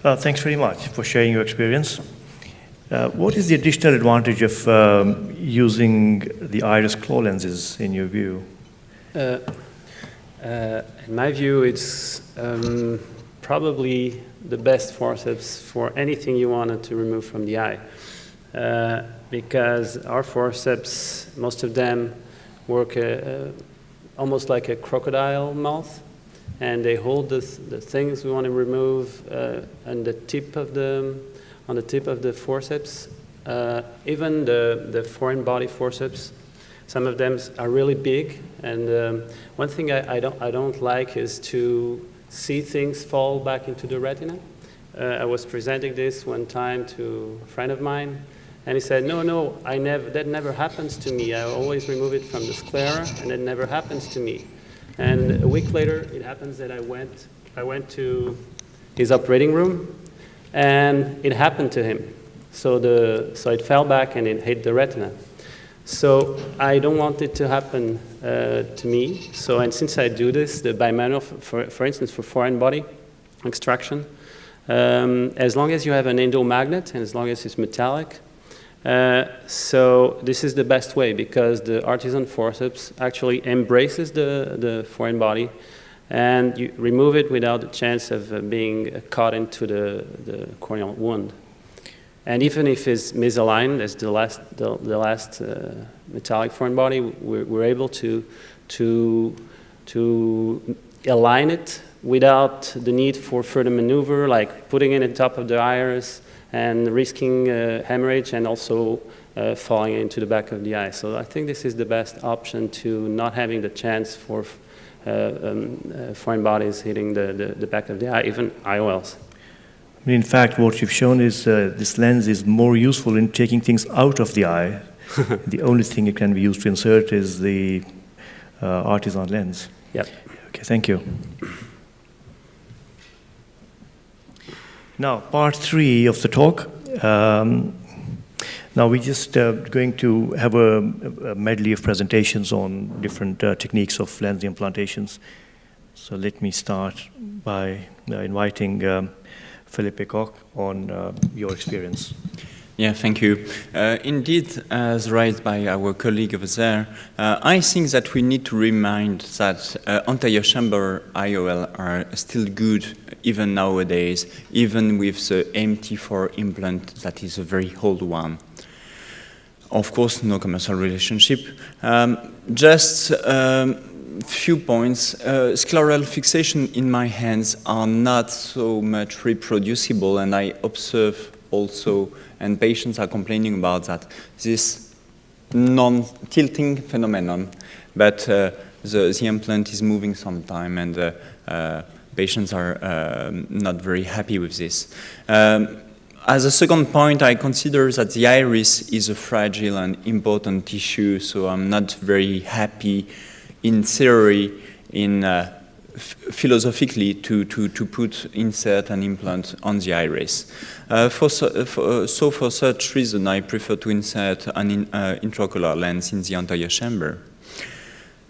Thanks very much for sharing your experience. What is the additional advantage of using the iris claw lenses in your view? In my view, it's probably the best forceps for anything you wanted to remove from the eye. Because our forceps, most of them work almost like a crocodile mouth, and they hold the things we want to remove on the tip of the forceps. Even the foreign body forceps, some of them are really big. And one thing I don't like is to see things fall back into the retina. I was presenting this one time to a friend of mine, and he said, no, that never happens to me. I always remove it from the sclera, and it never happens to me. And a week later, it happens that I went to his operating room, and it happened to him. So it fell back and it hit the retina. So I don't want it to happen to me. So, and since I do this, the bimanual, for instance, for foreign body extraction, as long as you have an endomagnet and as long as it's metallic, so this is the best way because the artisan forceps actually embraces the foreign body and you remove it without the chance of being caught into the corneal wound. And even if it's misaligned as the last metallic foreign body, we're able to align it without the need for further maneuver, like putting it on top of the iris and risking hemorrhage and also falling into the back of the eye. So I think this is the best option to not having the chance for foreign bodies hitting the back of the eye, even IOLs. In fact, what you've shown is this lens is more useful in taking things out of the eye. The only thing it can be used to insert is the artisan lens. Yep. Okay, thank you. Now, part 3 of the talk. Now, we're just going to have a medley of presentations on different techniques of lens implantations. So let me start by inviting Philippe Koch on your experience. Yeah, thank you. Indeed, as raised by our colleague over there, I think that we need to remind that anterior chamber IOL are still good even nowadays, even with the Mt4 implant that is a very old one. Of course, no commercial relationship. Just few points. Scleral fixation in my hands are not so much reproducible, and I observe also, and patients are complaining about that, this non-tilting phenomenon, but the implant is moving sometime, and patients are not very happy with this. As a second point, I consider that the iris is a fragile and important tissue, so I'm not very happy in theory, philosophically, to insert an implant on the iris. For such reason, I prefer to insert an intraocular lens in the anterior chamber.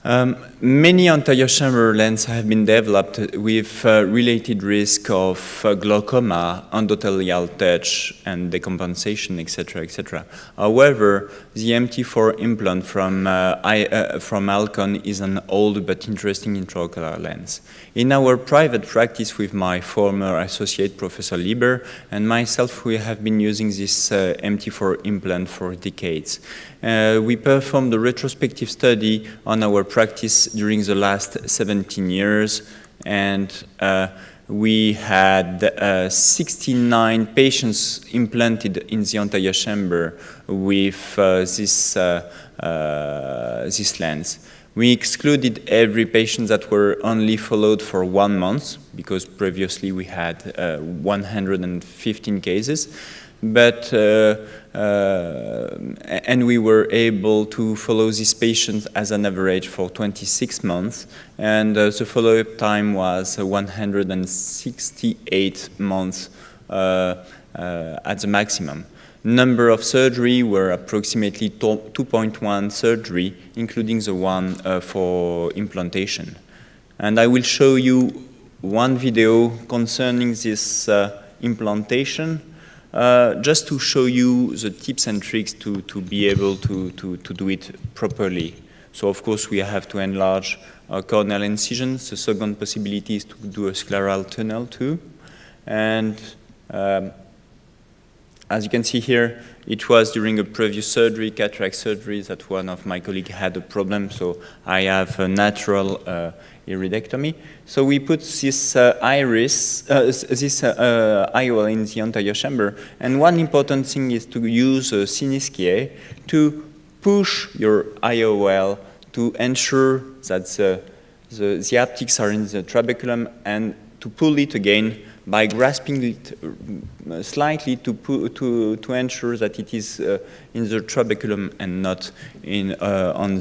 Many anterior chamber lenses have been developed with related risk of glaucoma, endothelial touch, and decompensation, etc., etc. However, the Mt4 implant from Alcon is an old but interesting intraocular lens. In our private practice with my former associate, Professor Lieber, and myself, we have been using this Mt4 implant for decades. We performed a retrospective study on our practice during the last 17 years, and we had 69 patients implanted in the anterior chamber with this lens. We excluded every patient that were only followed for 1 month, because previously we had 115 cases. But and we were able to follow these patients as an average for 26 months, and the follow-up time was 168 months at the maximum. Number of surgery were approximately 2.1 surgery, including the one for implantation. And I will show you one video concerning this implantation, just to show you the tips and tricks to be able to do it properly. So of course we have to enlarge our corneal incisions. The second possibility is to do a scleral tunnel too. And as you can see here, it was during a previous surgery, cataract surgery, that one of my colleagues had a problem, so I have a natural iridectomy. So we put this iris, IOL in the anterior chamber, and one important thing is to use a synesthesia to push your IOL to ensure that the optics are in the trabeculum, and to pull it again by grasping it slightly to ensure that it is in the trabeculum and not on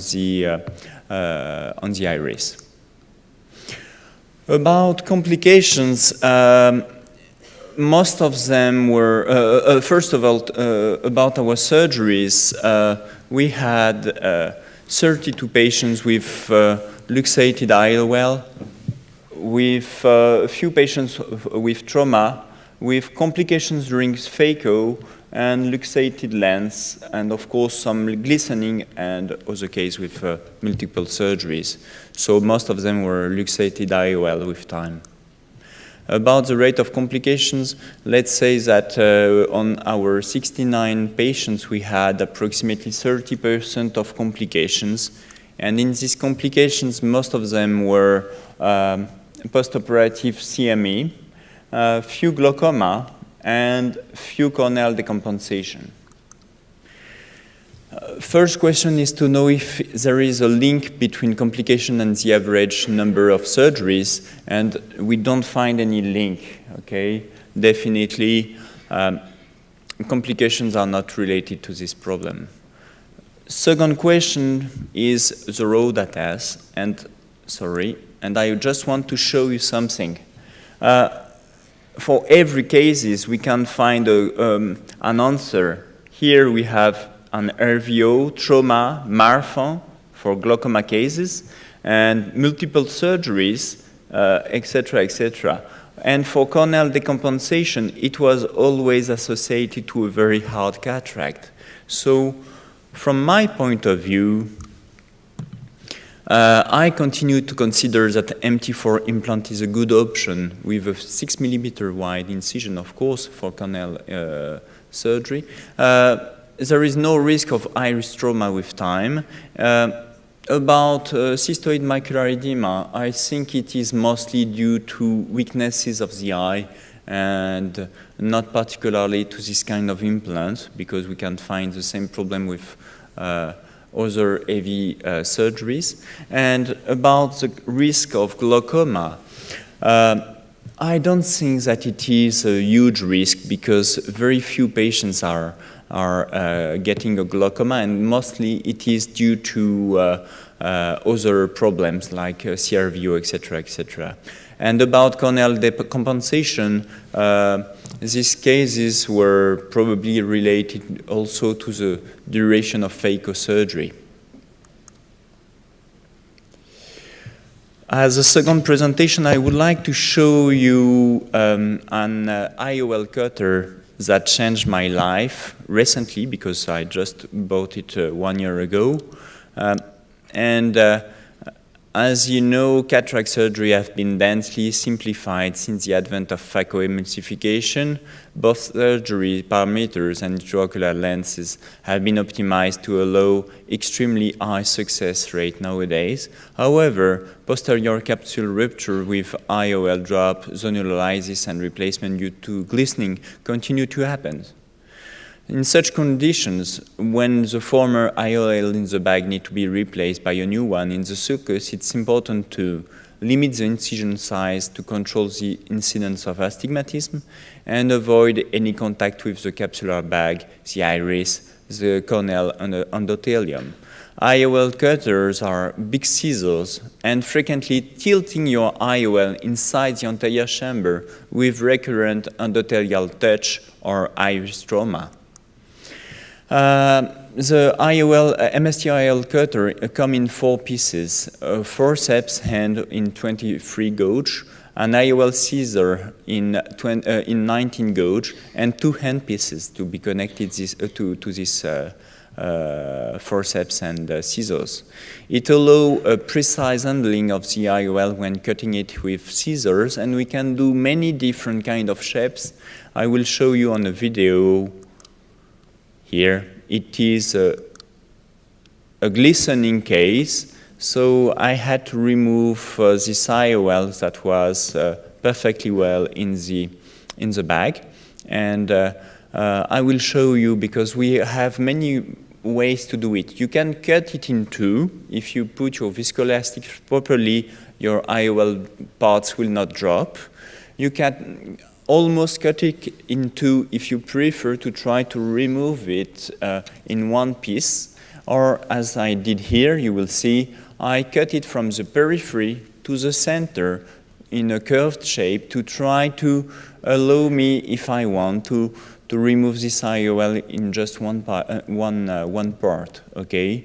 the iris. About complications, most of them were, first of all, about our surgeries. We had 32 patients with luxated IOL, with a few patients with trauma, with complications during phaco and luxated lens, and of course some glistening and other cases with multiple surgeries. So most of them were luxated IOL with time. About the rate of complications, let's say that on our 69 patients we had approximately 30% of complications, and in these complications most of them were post-operative CME, few glaucoma, and few corneal decompensation. First question is to know if there is a link between complication and the average number of surgeries, and we don't find any link, okay? Definitely, complications are not related to this problem. Second question is the raw data, and I just want to show you something. For every cases, we can find an answer. Here we have an RVO, trauma, Marfan for glaucoma cases, and multiple surgeries, etc., etc. And for corneal decompensation, it was always associated to a very hard cataract. So, from my point of view, I continue to consider that Mt4 implant is a good option with a 6 mm wide incision, of course, for corneal surgery. There is no risk of iris trauma with time. About cystoid macular edema, I think it is mostly due to weaknesses of the eye and not particularly to this kind of implant, because we can find the same problem with other AV surgeries. And about the risk of glaucoma, I don't think that it is a huge risk, because very few patients are getting a glaucoma, and mostly it is due to other problems like CRVO, etc., etc. And about corneal decompensation, these cases were probably related also to the duration of phaco surgery. As a second presentation, I would like to show you an IOL cutter that changed my life recently, because I just bought it 1 year ago. As you know, cataract surgery has been densely simplified since the advent of phacoemulsification. Both surgery parameters and intraocular lenses have been optimized to allow extremely high success rate nowadays. However, posterior capsule rupture with IOL drop, zonal lysis, and replacement due to glistening continue to happen. In such conditions, when the former IOL in the bag need to be replaced by a new one in the sulcus, it's important to limit the incision size to control the incidence of astigmatism and avoid any contact with the capsular bag, the iris, the corneal, and the endothelium. IOL cutters are big scissors, and frequently tilting your IOL inside the anterior chamber with recurrent endothelial touch or iris trauma. The MST IOL cutter come in 4 pieces: a forceps hand in 23 gauge, an IOL scissor in 19 gauge, and 2 handpieces to be connected to this forceps and scissors. It allows a precise handling of the IOL when cutting it with scissors, and we can do many different kind of shapes. I will show you on a video here. It is a glistening case, so I had to remove this IOL that was perfectly well in the bag, and I will show you, because we have many ways to do it. You can cut it in 2. If you put your viscoelastic properly, your IOL parts will not drop. You can almost cut it in 2 if you prefer to try to remove it in one piece. Or as I did here, you will see, I cut it from the periphery to the center in a curved shape to try to allow me, if I want, to remove this IOL in just one part, okay?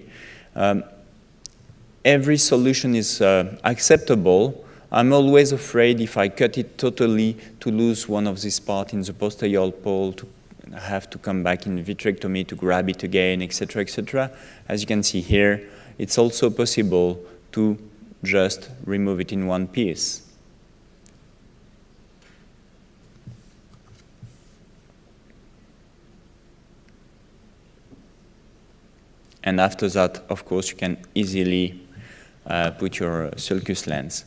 Every solution is acceptable. I'm always afraid if I cut it totally to lose one of these parts in the posterior pole, to have to come back in vitrectomy to grab it again, etc., etc. As you can see here, it's also possible to just remove it in one piece. And after that, of course, you can easily put your sulcus lens.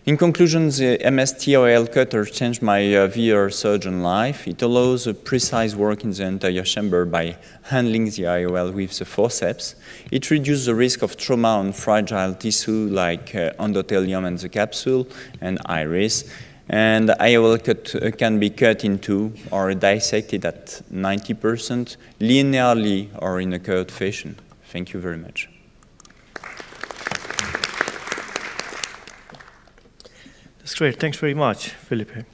In conclusion, the MST-IOL cutter changed my VR surgeon life. It allows a precise work in the anterior chamber by handling the IOL with the forceps. It reduces the risk of trauma on fragile tissue like endothelium and the capsule and iris. And the IOL can be cut in 2 or dissected at 90%, linearly or in a curved fashion. Thank you very much. That's great. Thanks very much, Felipe.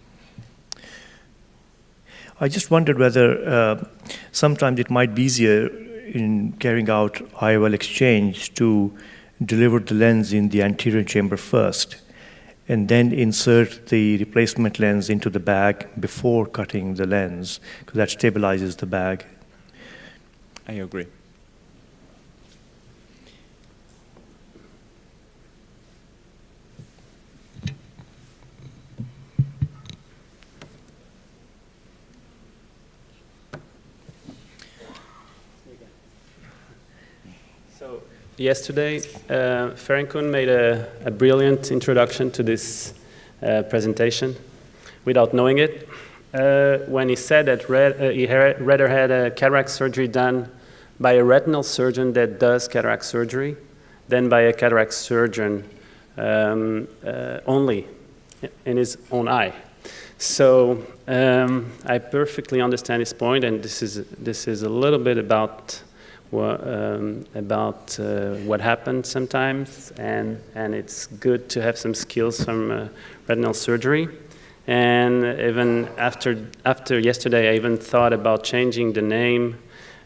I just wondered whether sometimes it might be easier in carrying out IOL exchange to deliver the lens in the anterior chamber first, and then insert the replacement lens into the bag before cutting the lens, because that stabilizes the bag. I agree. Yesterday, Ferencun made a brilliant introduction to this presentation without knowing it. When he said that he rather had a cataract surgery done by a retinal surgeon that does cataract surgery than by a cataract surgeon only in his own eye. So I perfectly understand his point, and this is a little bit about what happens sometimes, and it's good to have some skills from retinal surgery. And even after yesterday, I even thought about changing the name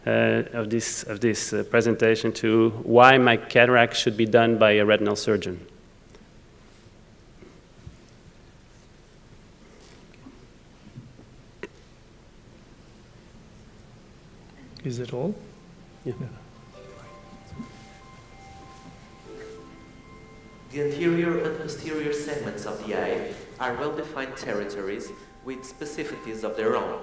of this presentation to "Why My Cataract Should Be Done by a Retinal Surgeon." Is that all? Yeah. The anterior and posterior segments of the eye are well-defined territories with specificities of their own.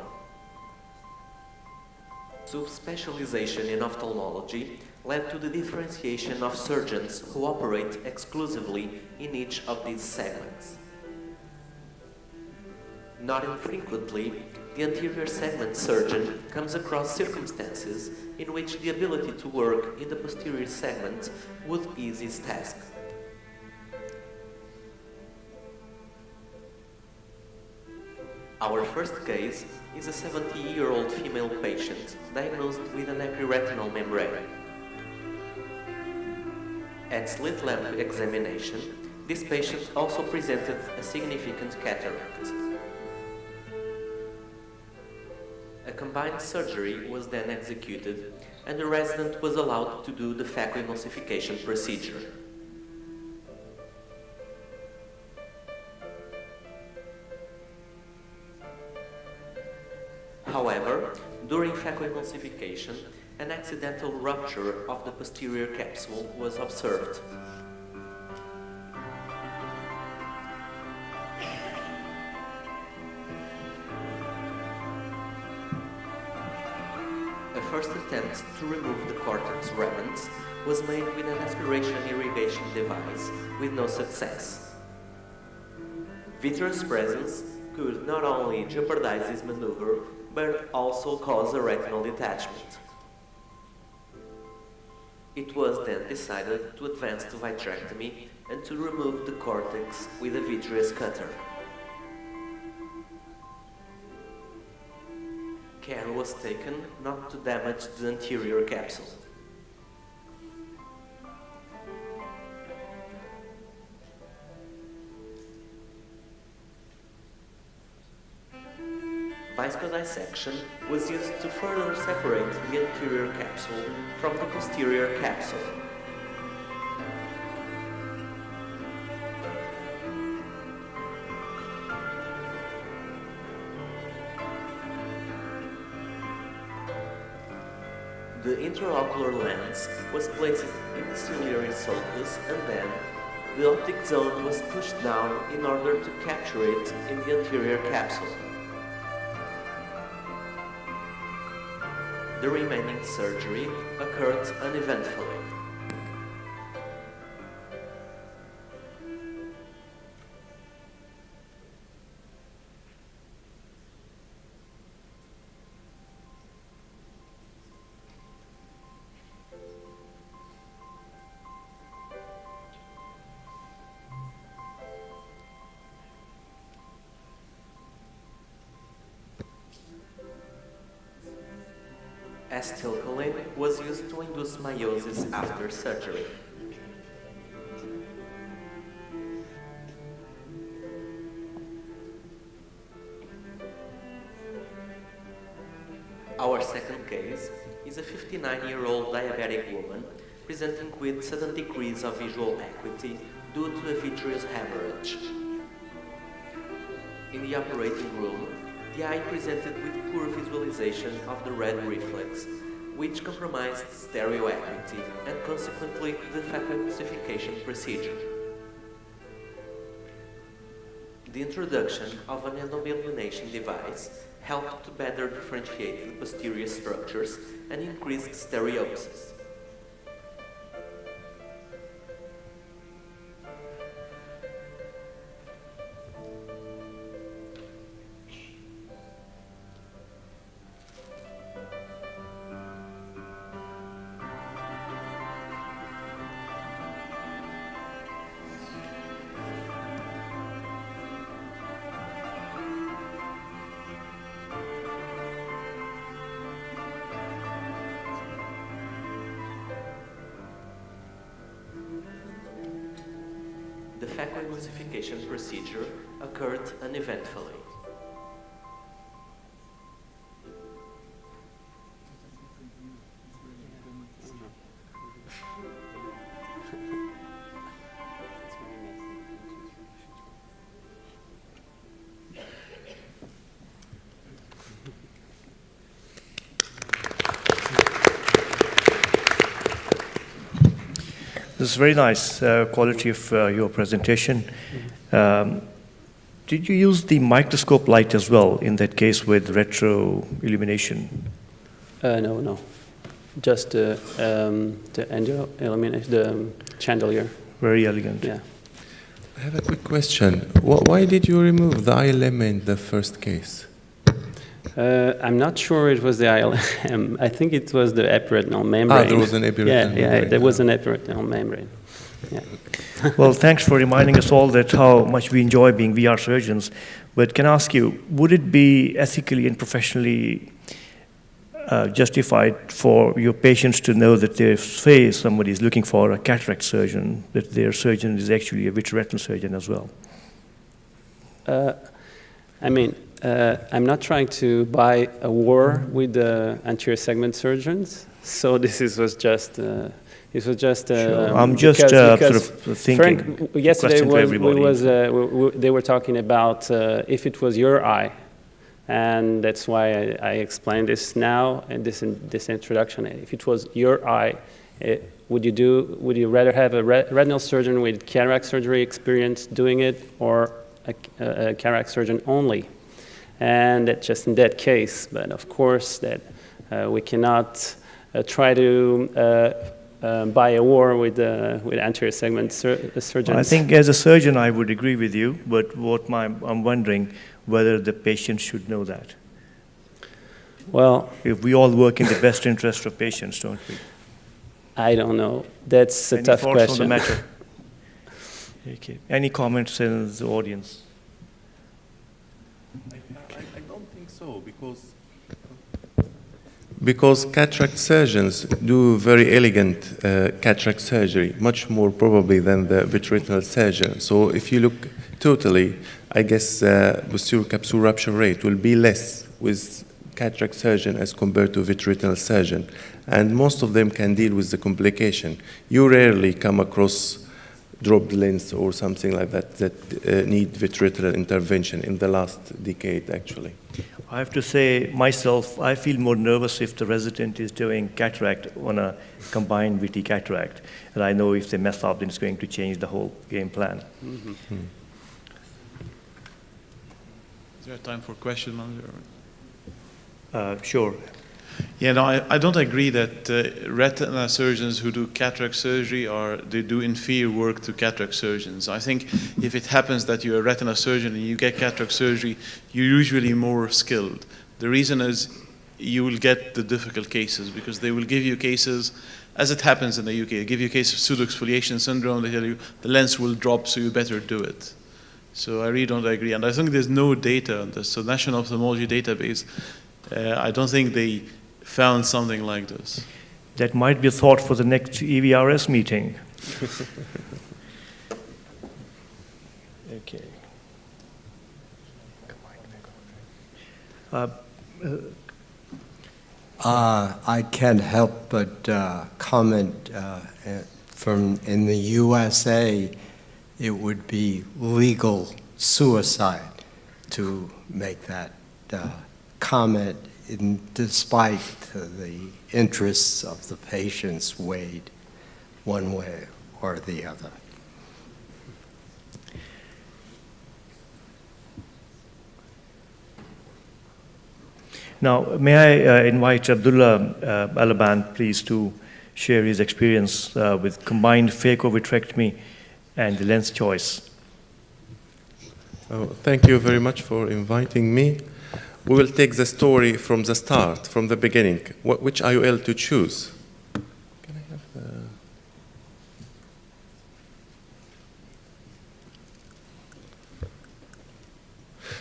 Subspecialization in ophthalmology led to the differentiation of surgeons who operate exclusively in each of these segments. Not infrequently, the anterior segment surgeon comes across circumstances in which the ability to work in the posterior segment would ease his task. Our first case is a 70-year-old female patient diagnosed with an epiretinal membrane. At slit lamp examination, this patient also presented a significant cataract. A combined surgery was then executed, and the resident was allowed to do the phacoemulsification procedure. However, during phacoemulsification, an accidental rupture of the posterior capsule was observed. A first attempt to remove the cortex remnants was made with an aspiration irrigation device with no success. Vitreous presence could not only jeopardize this maneuver, but also cause a retinal detachment. It was then decided to advance to vitrectomy and to remove the cortex with a vitreous cutter. Care was taken not to damage the anterior capsule. Viscodissection was used to further separate the anterior capsule from the posterior capsule. The intraocular lens was placed in the ciliary sulcus, and then the optic zone was pushed down in order to capture it in the anterior capsule. The remaining surgery occurred uneventfully. Acetylcholine was used to induce meiosis after surgery. Our second case is a 59-year-old diabetic woman presenting with sudden decrease of visual acuity due to a vitreous hemorrhage. In the operating room, the eye presented with poor visualization of the red reflex, which compromised stereo acuity and consequently the phacoemulsification procedure. The introduction of an endomyelination device helped to better differentiate the posterior structures and increased stereopsis. The phacoemulsification procedure occurred uneventfully. This is very nice quality of your presentation. Did you use the microscope light as well in that case with retro illumination? No. Just the illumination, the chandelier. Very elegant. Yeah. I have a quick question. Why did you remove the ILM in the first case? I'm not sure it was the ILM. I think it was the epiretinal membrane. There was an epiretinal membrane. Yeah, there was an epiretinal membrane. Yeah. Well, thanks for reminding us all that how much we enjoy being VR surgeons. But can I ask you, would it be ethically and professionally justified for your patients to know that if, say, somebody is looking for a cataract surgeon, that their surgeon is actually a vitreoretinal surgeon as well? I'm not trying to buy a war with the anterior segment surgeons, so this was just. Sure. I'm just sort of thinking. Frank, yesterday they were talking about if it was your eye, And that's why I explained this now in this introduction. If it was your eye, would you rather have a retinal surgeon with cataract surgery experience doing it, or a cataract surgeon only? And that just in that case, but of course that we cannot try to buy a war with anterior segment surgeons. I think as a surgeon I would agree with you, but I'm wondering whether the patient should know that. Well, if we all work in the best interest of patients, don't we? I don't know. That's a tough Any thoughts question. on the matter? Okay. Any comments in the audience? I don't think so, because cataract surgeons do very elegant cataract surgery, much more probably than the vitreoretinal surgeon. So if you look totally, I guess posterior capsule rupture rate will be less with cataract surgeon as compared to vitreoretinal surgeon. And most of them can deal with the complication. You rarely come across dropped lens or something like that need vitreoretinal intervention in the last decade, actually. I have to say, myself, I feel more nervous if the resident is doing cataract on a combined VT cataract. And I know if they mess up, then it's going to change the whole game plan. Mm-hmm. Is there time for question, Manzar? Sure. Yeah, no, I don't agree that retina surgeons who do cataract surgery they do inferior work to cataract surgeons. I think if it happens that you're a retina surgeon and you get cataract surgery, you're usually more skilled. The reason is you will get the difficult cases because they will give you cases, as it happens in the UK, they give you a case of pseudoexfoliation syndrome, they tell you the lens will drop, so you better do it. So I really don't agree. And I think there's no data on this. So National Ophthalmology Database, I don't think they found something like this. That might be a thought for the next EVRS meeting. Okay. I can't help but comment from in the USA, it would be legal suicide to make that comment despite the interests of the patients weighed one way or the other. Now, may I invite Abdullah Alaban, please, to share his experience with combined phaco-vitrectomy and the lens choice. Thank you very much for inviting me. We will take the story from the start, from the beginning. Which IOL to choose? Can I have the...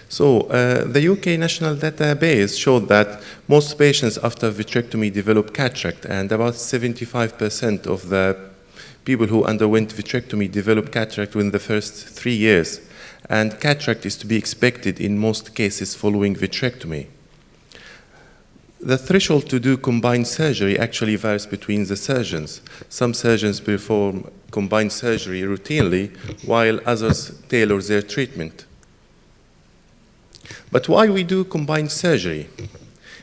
So, the UK national database showed that most patients after vitrectomy develop cataract, and about 75% of the people who underwent vitrectomy develop cataract within the first 3 years. And cataract is to be expected in most cases following vitrectomy. The threshold to do combined surgery actually varies between the surgeons. Some surgeons perform combined surgery routinely, while others tailor their treatment. But why we do combined surgery?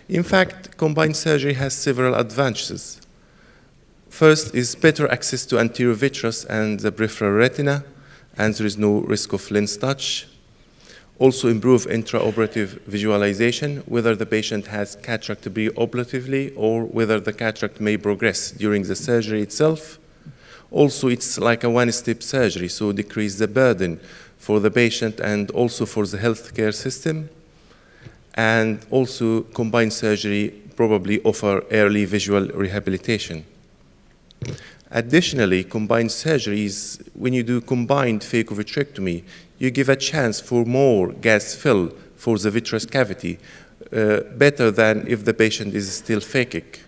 In fact, combined surgery has several advantages. First is better access to anterior vitreous and the peripheral retina, and there is no risk of lens touch. Also improve intraoperative visualization, whether the patient has cataract preoperatively or whether the cataract may progress during the surgery itself. Also, it's like a one-step surgery, so decrease the burden for the patient and also for the healthcare system. And also, combined surgery probably offer early visual rehabilitation. Additionally, combined surgeries, when you do combined phaco-vitrectomy, you give a chance for more gas fill for the vitreous cavity, better than if the patient is still phakic.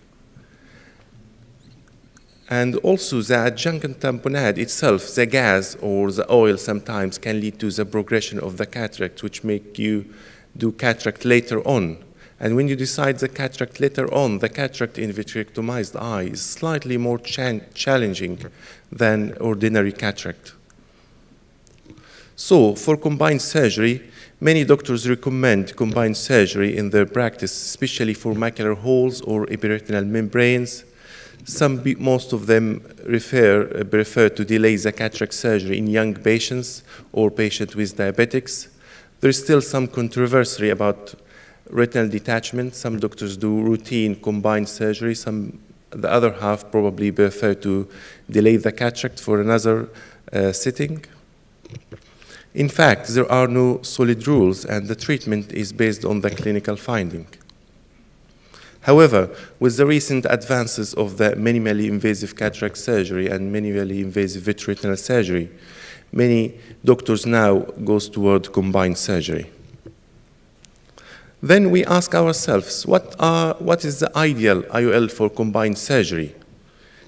And also the adjunct tamponade itself, the gas or the oil sometimes can lead to the progression of the cataract, which make you do cataract later on. And when you decide the cataract later on, the cataract in vitrectomized eye is slightly more challenging than ordinary cataract. So for combined surgery, many doctors recommend combined surgery in their practice, especially for macular holes or epiretinal membranes. Most of them prefer to delay the cataract surgery in young patients or patients with diabetics. There's still some controversy about retinal detachment. Some doctors do routine combined surgery. The other half probably prefer to delay the cataract for another sitting. In fact, there are no solid rules, and the treatment is based on the clinical finding. However, with the recent advances of the minimally invasive cataract surgery and minimally invasive vitreoretinal surgery, many doctors now go toward combined surgery. Then we ask ourselves, what is the ideal IOL for combined surgery?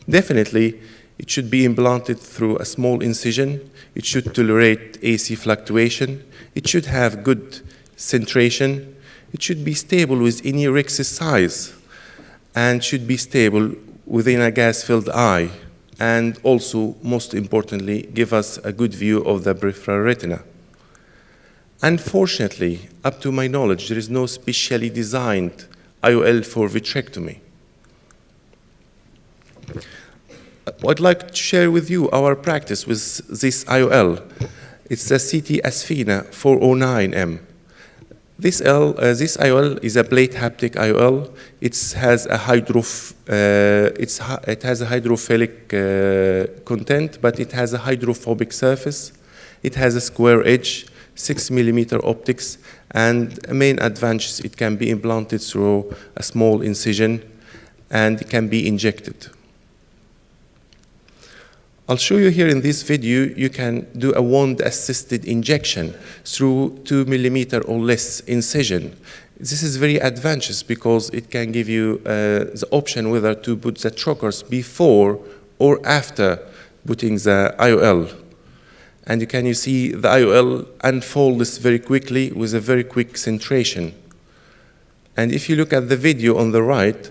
Definitely, it should be implanted through a small incision. It should tolerate AC fluctuation. It should have good centration. It should be stable with any rexis size and should be stable within a gas-filled eye, and also, most importantly, give us a good view of the peripheral retina. Unfortunately, up to my knowledge, there is no specially designed IOL for vitrectomy. I'd like to share with you our practice with this IOL. It's a CT Asfina 409M. This IOL is a plate haptic IOL. It has a hydrophilic content, but it has a hydrophobic surface. It has a square edge, 6 millimeter optics, and a main advantage, it can be implanted through a small incision and it can be injected. I'll show you here in this video, you can do a wand-assisted injection through 2 millimeter or less incision. This is very advantageous because it can give you the option whether to put the trocars before or after putting the IOL. And you see the IOL unfolds very quickly with a very quick centration. And if you look at the video on the right,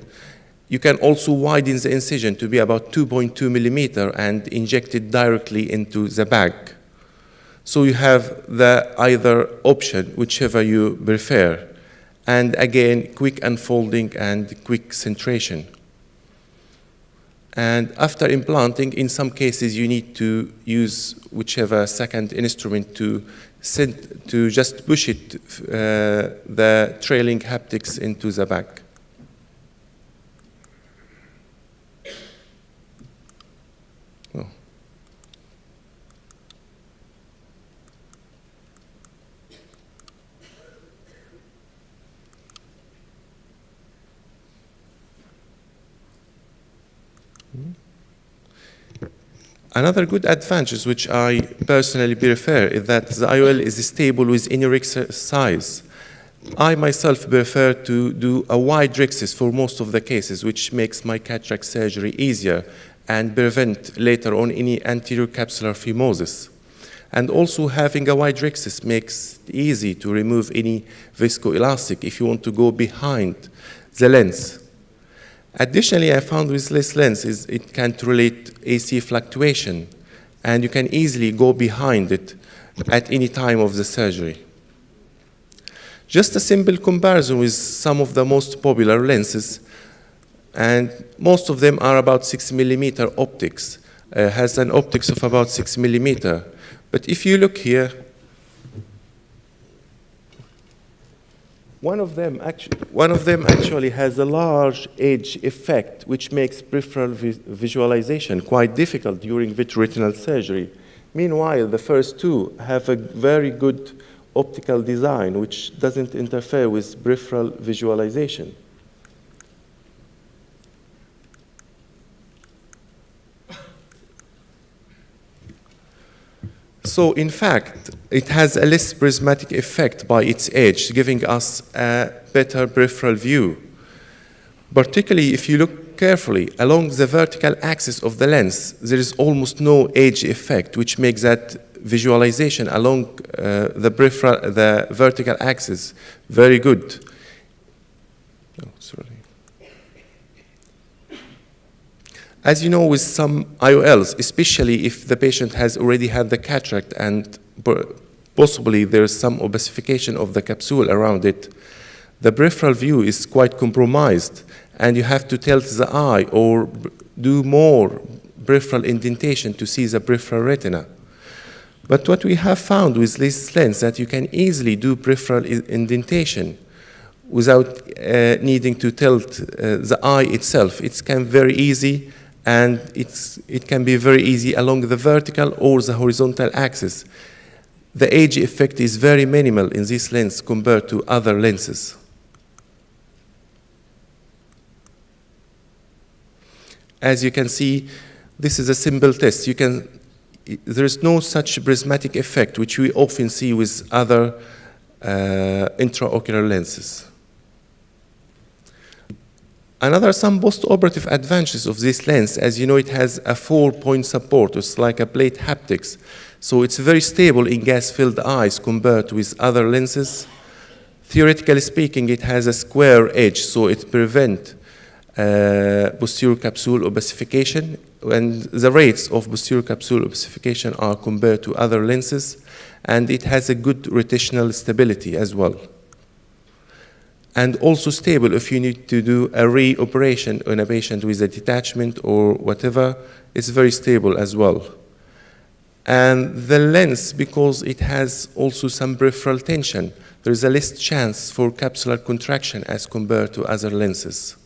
you can also widen the incision to be about 2.2 millimeter and inject it directly into the bag. So you have the either option, whichever you prefer. And again, quick unfolding and quick centration. And after implanting, in some cases, you need to use whichever second instrument to just push it, the trailing haptics into the bag. Oh. Another good advantage, which I personally prefer, is that the IOL is stable with any rexis size. I myself prefer to do a wide rexis for most of the cases, which makes my cataract surgery easier and prevent later on any anterior capsular phimosis. And also having a wide rexis makes it easy to remove any viscoelastic if you want to go behind the lens. Additionally, I found with this lens it can tolerate AC fluctuation, and you can easily go behind it at any time of the surgery. Just a simple comparison with some of the most popular lenses, and most of them are about 6 millimeter optics, has an optics of about 6 millimeter. But if you look here, one of them actually has a large edge effect, which makes peripheral visualization quite difficult during vitreoretinal surgery. Meanwhile, the first two have a very good optical design, which doesn't interfere with peripheral visualization. So in fact, it has a less prismatic effect by its edge, giving us a better peripheral view. Particularly if you look carefully along the vertical axis of the lens, there is almost no edge effect, which makes that visualization along the vertical axis very good. Oh, sorry. As you know, with some IOLs, especially if the patient has already had the cataract and possibly there's some opacification of the capsule around it, the peripheral view is quite compromised, and you have to tilt the eye or do more peripheral indentation to see the peripheral retina. But what we have found with this lens that you can easily do peripheral indentation without needing to tilt the eye itself. It can be very easy, and it can be very easy along the vertical or the horizontal axis. The age effect is very minimal in this lens compared to other lenses. As you can see, this is a simple test. There is no such prismatic effect, which we often see with other intraocular lenses. Some post-operative advantages of this lens, as you know, it has a 4-point support. It's like a plate haptics. So it's very stable in gas-filled eyes compared with other lenses. Theoretically speaking, it has a square edge, so it prevents posterior capsule opacification, and the rates of posterior capsule opacification are compared to other lenses, and it has a good rotational stability as well. And also stable if you need to do a re-operation on a patient with a detachment or whatever, it's very stable as well. And the lens, because it has also some peripheral tension, there is a less chance for capsular contraction as compared to other lenses.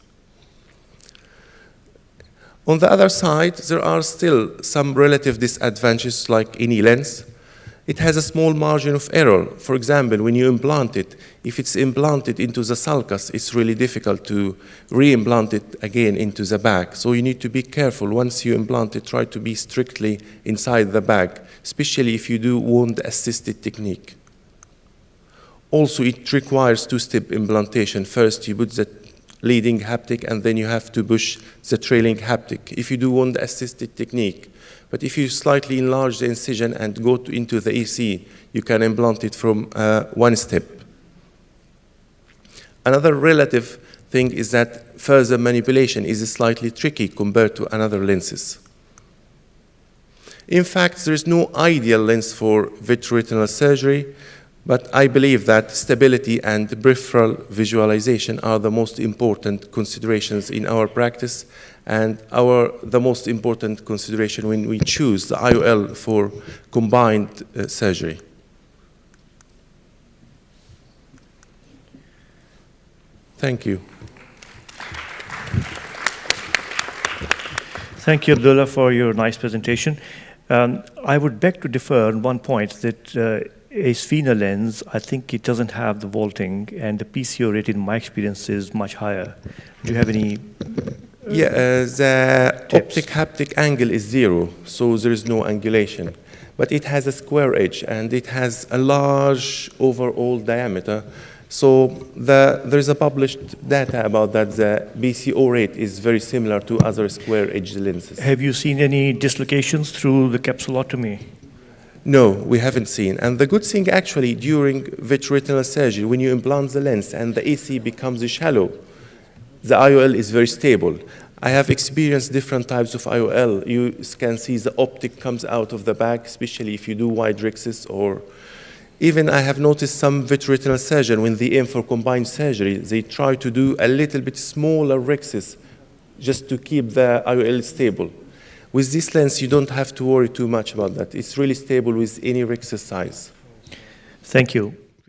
On the other side, there are still some relative disadvantages like any lens. It has a small margin of error. For example, when you implant it, if it's implanted into the sulcus, it's really difficult to re-implant it again into the bag. So you need to be careful. Once you implant it, try to be strictly inside the bag, especially if you do wound-assisted technique. Also, it requires two-step implantation. First, you put the leading haptic, and then you have to push the trailing haptic if you do wound-assisted technique. But if you slightly enlarge the incision and go into the EC, you can implant it from one step. Another relative thing is that further manipulation is slightly tricky compared to other lenses. In fact, there is no ideal lens for vitreoretinal surgery, but I believe that stability and peripheral visualization are the most important considerations in our practice, and the most important consideration when we choose the IOL for combined surgery. Thank you. Thank you, Abdullah, for your nice presentation. I would beg to differ on one point that a sphener lens, I think it doesn't have the vaulting, and the PCO rate, in my experience, is much higher. Do you have any the tips? optic haptic angle is 0, so there is no angulation. But it has a square edge, and it has a large overall diameter. So there is a published data about that. The BCO rate is very similar to other square-edged lenses. Have you seen any dislocations through the capsulotomy? No, we haven't seen. And the good thing, actually, during vitreoretinal surgery, when you implant the lens and the AC becomes shallow, the IOL is very stable. I have experienced different types of IOL. You can see the optic comes out of the bag, especially if you do wide rixes, or even I have noticed some vitreoretinal surgeon, when they aim for combined surgery, they try to do a little bit smaller rixes just to keep the IOL stable. With this lens, you don't have to worry too much about that. It's really stable with any rixus size. Thank you.